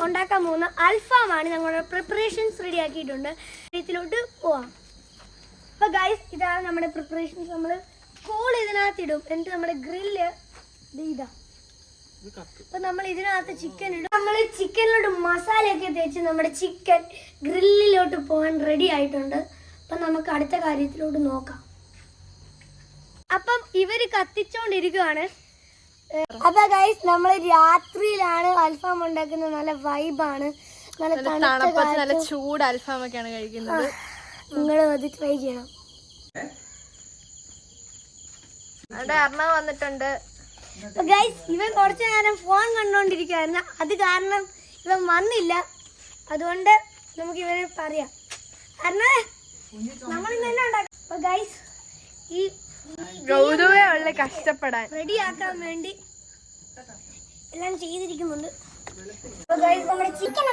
ഉണ്ടാക്കാൻ പോകുന്ന അൽഫാമാണ്. ഞങ്ങളുടെ പ്രിപ്പറേഷൻസ് റെഡി ആക്കിയിട്ടുണ്ട്. ഇതിലോട്ട് പോവാം. അപ്പോൾ ഗൈസ്, ഇതാണ് നമ്മുടെ പ്രിപ്പറേഷൻസ്. നമ്മൾ കോൾ ഇതിനകത്തിടും, എന്നിട്ട് നമ്മുടെ ഗ്രില്ല് ഇതാ. അപ്പോൾ നമ്മൾ ഇതിനകത്ത് ചിക്കൻ ഇടും. നമ്മൾ ചിക്കനിലോട്ട് മസാലയൊക്കെ തേച്ച് നമ്മുടെ ചിക്കൻ ഗ്രില്ലിലോട്ട് പോകാൻ റെഡി ആയിട്ടുണ്ട്. അപ്പം നമുക്ക് അടുത്ത കാര്യത്തിലോട്ട് നോക്കാം. അപ്പം ഇവർ കത്തിച്ചോണ്ടിരിക്കുവാണ്. അപ്പൊ ഗൈസ്, നമ്മൾ രാത്രിയിലാണ് അൽഫാം ഉണ്ടാക്കുന്നത്. നല്ല വൈബാണ്, നല്ല തണുപ്പ്, നല്ല ചൂട് അൽഫാം ഒക്കെയാണ് കഴിക്കുന്നത്. നിങ്ങൾ അത് ട്രൈ ചെയ്യണം. അവിടെ അർണവ് വന്നിട്ടുണ്ട്. ഗൈസ്, ഇവൻ കുറച്ചു നേരം ഫോൺ കണ്ടോണ്ടിരിക്കുവായിരുന്നു. അത് കാരണം ഇവൻ വന്നില്ല. അതുകൊണ്ട് നമുക്ക് ഇവനെ പറയാം. അർണവേ, നമ്മൾ ഇന്ന് തന്നെ ഉണ്ടാക്കാം. അപ്പൊ ഗൈസ്, ഈ ഗൗരവേ ഉള്ള കഷ്ടപ്പെടാൻ റെഡിയാക്കാൻ വേണ്ടി എല്ലാം ചെയ്തിരിക്കുന്നുണ്ട്. നമ്മുടെ ചിക്കനെ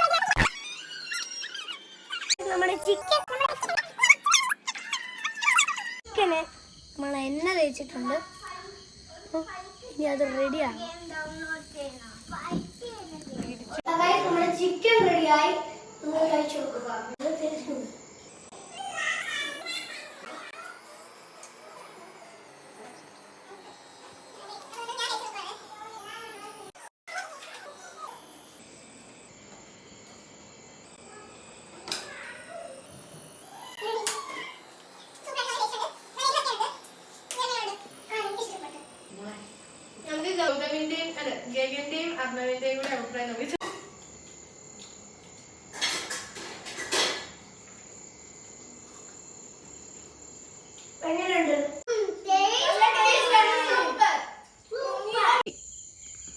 നമ്മൾ എണ്ണ തേച്ചിട്ടുണ്ട്. ഇനി അത് റെഡിയാണ്. നമ്മുടെ ചിക്കൻ റെഡിയായി. നിങ്ങൾ കഴിച്ചു കൊടുക്കുക. ഗഗന്റെയും അർണവിന്റെയും കൂടെ അഭിപ്രായം നമുക്ക്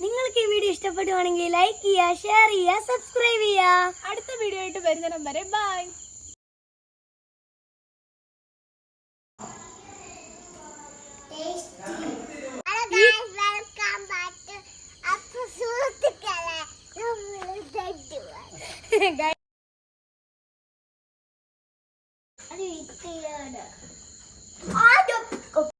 നിങ്ങൾക്ക് ഈ വീഡിയോ ഇഷ്ടപ്പെടുവാണെങ്കിൽ ലൈക്ക് ചെയ്യുക, ഷെയർ ചെയ്യുക, സബ്സ്ക്രൈബ് ചെയ്യുക. അടുത്ത വീഡിയോ ആയിട്ട് വരുന്നിടം വരെ ബൈ. Guys,